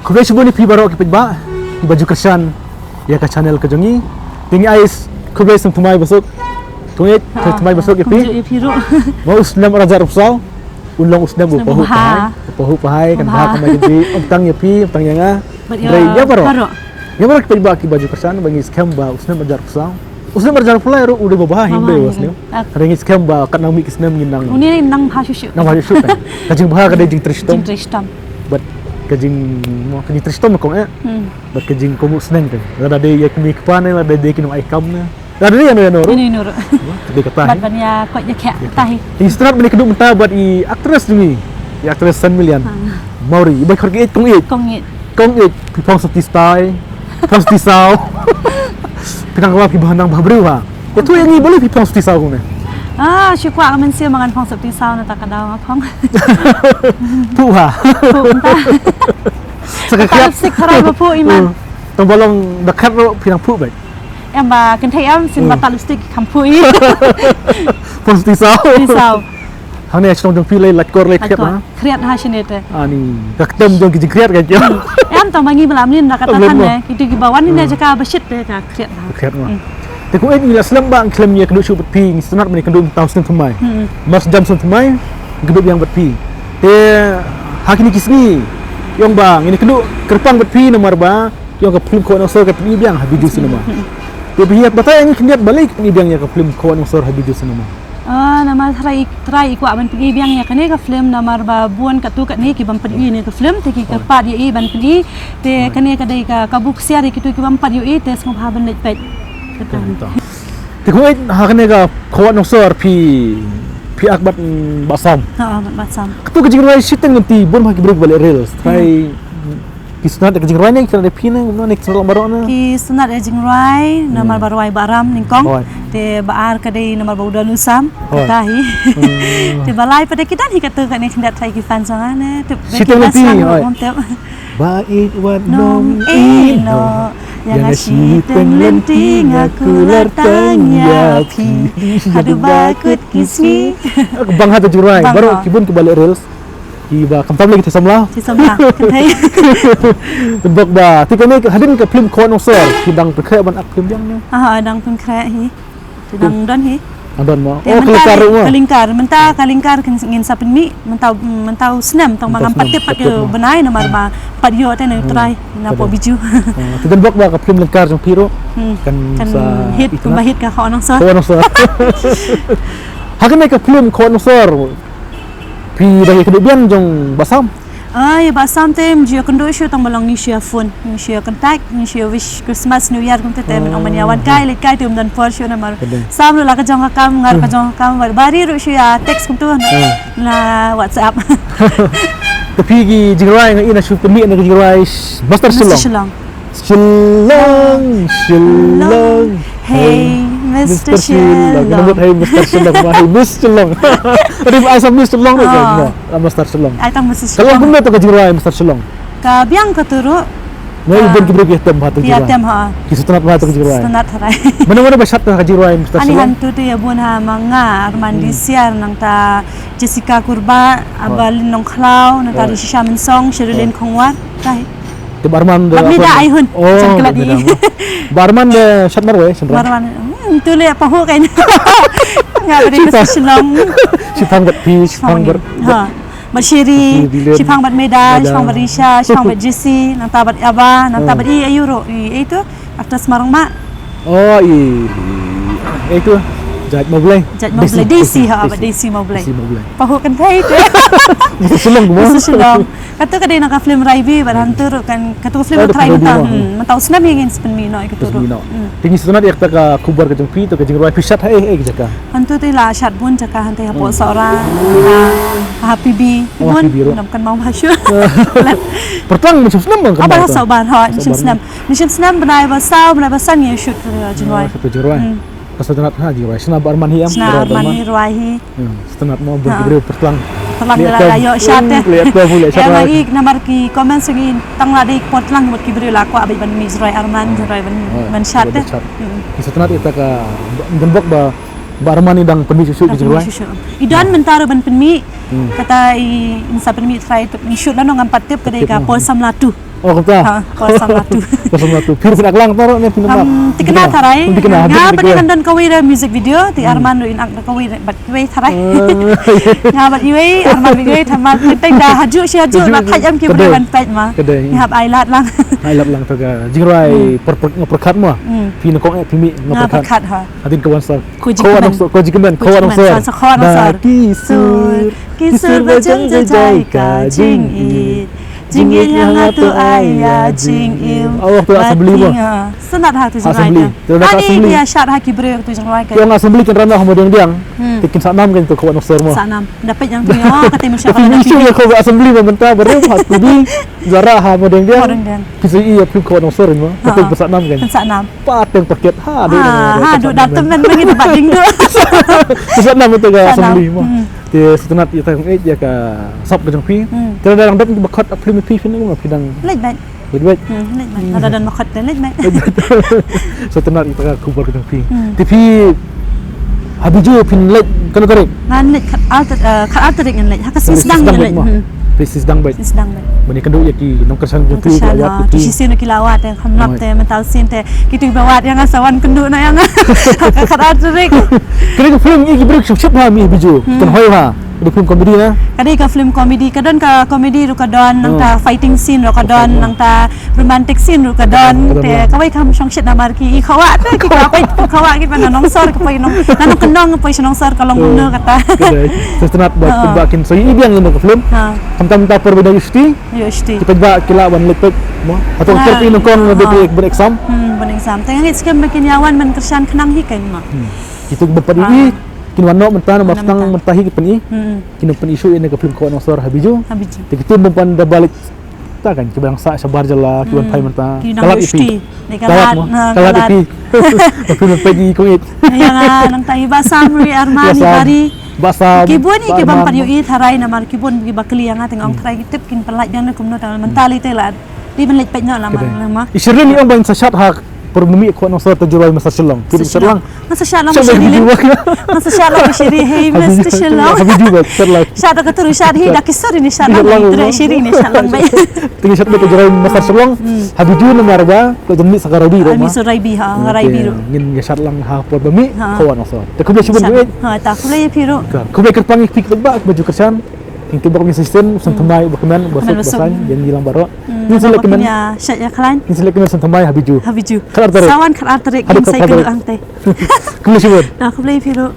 Kubai subuh ni pi baru ke pijba, baju kersan, ya ke channel ke jongi, tinggi ais kubai sem tumai besok, tungit tumai besok ke pi, mau usnam raja rupsau, ulong usnam bu pahu pahai kan bahak kami jadi utang ya pi, utang yang dari ya baru ke pijba ke baju kersan, bagi scam ba usnam raja rupsau. Usnam raja rupsau ru udah babah himbe wasnya, ringi scam ba kan nami kisnam nginang. Uni nang bahasyu. Nang bahasyu kan, kajing bahak ada jing tristom. But kajing tristom kong but kajing komu seneng kan ada dia kami kepana ada dia kinum aikam na ada dia no ini nur dia kata bat banyak kok ya kayak tahi istirahat bani kedum ta buat i aktris ni i aktris San Milian Mauri ibai khor ke kong it pipong sati style pipong sati sao pinang wa pi bahanang babru ha itu yang ni boleh pipong sati sao kong syuk wa man sia mangan phong sati sao na takadaw phong tu ha Sekalian sekarang bapu iman. Tong bolong dekat ro pinang pu baik. Em ba kan thai em sin batal lipstick kampui. Pos tisau. Tisau. Hang ni chong jong pi lai lat kor lai khiat ha. Khiat ha sini te. Ani kaktem jong ki khiat kan jo. Em tong mangi malam ni nak kata tan ne. Itu ki bawan ni ne jaka besit te ka khiat ha. Khiat ma. Te ku ni la slam bang klem ye kenu chu pi ni sunat mani kenu taw sen thumai. Mas jam sen thumai gedu yang bet pi. Te hakini kisni yang bang ini kedua kerpan berpi nomor ba yang ke film ko nosor ke biang habidu sinema dia biar batai ini keniat balik ni biang ya ke film ko nosor habidu sinema nama try ku aban pergi biang ya kene ke film nomor ba buan ka tu kat ni ki bam pergi ni ke film te ki ke pat ye ban pergi te kene ka dai ka kabuk siar ki tu ki bam pat ye te semua ha ban lek pet te ko ha kene ka ko nosor pi akbat basam. Basam. Ketu kejing rai siteng nanti bon bagi break balik reels. Try kisnat kejing rai ni kena pina guna nek selang baru na. Kisnat kejing rai nomor baru ai baram ningkong. Te baar kadai nomor baudan usam. Tahi. Te balai pada kita ni kata kat ni kena try kifan sangan te. Siteng nanti. Baik wat nong ino. Yang siteng lenting aku latangnya pi hadu bakut kismi bang hatu jurai baru kibun ke balik reels kiba kamtam lagi tisamla kenai tebak ba ti kene hadin ke film kon osor kidang perkhe ban ak film yang ni dang perkhe hi dang don hi adon mo kelingkar kalingkar ngin sapin mi mentau senam tong mangan patip pat ke benai nomor ba pat yo te ne try napo biju ti bak ba ka film lengkar jong piro kan sa hit kumbahit ka ho nong so hakan ke film kon osor pi dari kedubian jong basam ya basam tem jio kendo show tong balong ni share phone ni share contact ni share wish Christmas New Year kumte tem ong manyawan kai le kai tum dan for show na mar sam la ka jong kam ngar ka jong kam bari ru share text kumtu na WhatsApp tapi gi jingrai ngai na shoot mi na jingrai Master Shillong hey Mr. Shillong kenapa hey Mr. Shillong hey Mr. Shillong ada asam Mr. Shillong ni kan Master Shillong ai tang Mr. Shillong kalau guna tu ke jingrai Mr. Shillong ka biang ka turu ngai ben kibre ke tem hatu jingrai tem ha ki sutanat hatu jingrai sutanat harai mana basat ka jingrai Mr. Shillong ani hantu tu ya bun ha manga Arman Disiar nang ta Jessica Kurba abalin nong klau na ta Risha Mensong Sherilyn Khongwat tai te Barman de Mabida ai hun cengkelat ni Barman de shat marwe Barman tu le apa ho kan nga beri Mr. Shillong Sipang bat pi sipang ber Bashiri, Sipang bat Meda, Sipang bat Risha, Sipang bat Jessie, nang tabat Aba, nang tabat Ayuro, itu aktris marang mak. Oh itu Jat Mobley. Daisy bat Daisy Mobley. Pahu kan kai tu. Mr. Shillong. Kata kadai nak film Raibi berhantur kan kata film try mentau senam yang sepen mino ikut turun. Tinggi sunat ia kata kubar ke jengpi tu ke jeng Raibi shot jaka. Hantu tu lah shot bun jaka hantu hapo seorang Happy B bun namkan mau masuk. Pertang macam senam bang. Apa sabar mission senam benai basan ya shoot jeng Raibi. Kesetenat haji Rai, senap Arman hiam. Senap Arman Rai. Setenat mau beri pertelang. Telang dah ayo shot. Yang lagi nomor ki komen segi tang ladi pertelang buat ki beri laku abi ban mi Rai Arman Rai ban shot. Setenat kita ke gembok ba Arman idang penmi susu di Rai. Idan mentara ban penmi kata insa penmi try tu ni shoot lah nong 4 tip kedai ka pol sam latu. Oh, kata. Ko samatu. 01 Pir pin aklang taro ne pin mak. Tikna tharai. Tikna. Nga ba kan don kawira music video ti Arman ro in ak kawira bat we tharai. Nga bat we Arman we thama tai da haju si haju la khai am ki bro ban page ma. Nga ai lat lang. Ai lap lang to ga jingrai perkat mo. Pin ko e pimi perkat ha. Adin kawan sa. Ko jikamen. Kisur bajang jajai ka jingit. Jingit yang atu ayah jingil. Oh, tu assembly mo. Senat ha tu jingrai. Ani dia syat ha ki bro tu jingrai ka. Yang assembly kan ranah mo diang. Tikin sa nam kan tu kawan officer mo. Sa nam. Dapat yang tu yo kata mo syat Tapi isu yang kau assembly mo mentah baru hat tu zara ha mo diang. Kisi iya pun kawan officer mo. Tapi sa nam kan. Sa nam. Pateng paket ha dia. Ha do datem men bagi tempat dingdo. Sa nam tu ga assembly mo. Ti setenat ya tang ya ka sop ke jong pi. Kalau dalam dap bakot aplim pi fin mo pidang. Lej baik. Baik. Lej baik. Ada dan makot lej baik. Setenat itu ka kubur ke jong pi. Tapi habiju pin lej kalau korek. Ngan lej kat alter ngan lej. Hak sedang ngan lej. Sedang baik. Sedang baik. Bani kan ya ki nong kersan jong pi ayat tu sisi nak kilawat yang hamnap te mental sin te kitu bawat yang asawan kendu na yang kat alter. Kena film ini break shop ha mi biju. Kan hoi ha. Di film komedi na. Kadai ka film komedi kadon ka komedi ru kadon nang ta fighting scene ru kadon nang ta romantic scene ru kadon te kawai kam shong shit na marki I khawat ki ka pai khawat ki pana nong sor ka pai nong nanong kendong pai nong sor kalong guna kata. Setenat bakin so ini yang ini film. Tam perbeda yusti. Yusti. Kita ba kila wan lepek mo. Atau terpi nong kong berexam. Berexam. Tengah ngit skem makin yawan men kersan kenang hikai ma. Itu bepat ini kinwano mentah na mastang mentahi kipeni kinu pen isu ini ke film ko nosor habiju tikitu mempan da balik ta kan ke bangsa sabar jala kiwan pai mentah kalat ipi kalat ipi film pagi ko it yang nang tai basam ri armani bari basam kibun ni ke bang pariu I tharai na mar kibun gi bakli yang ateng ong tharai tip kin pelaj yang na kumno ta mentali te la di benlej pej no la ma isirni ni ong bang sa shot hak permumi ko nosor terjual masa selong film selong masa syat lang shiri masa syat lang shiri hey mr selong habiju ba selong syat ka turu syat hi dakisori ni syat lang tre shiri ni syat lang bay tingi syat ko terjual masa selong habiju na marga ko jemi sakarodi ro ma mi surai bi ha rai bi ro ngin syat lang ha permumi ko nosor te ko be shibun duit ha ta ko le piro ko be kerpang pik ba baju kersan yang tiba kami sistem sentamai bakaman basuk basan yang hilang baro ni sele kemen ya syat ya klan ni sele kemen sentamai habiju sawan khalar tarik kin sai kelu angte kemu sibun na ko le piro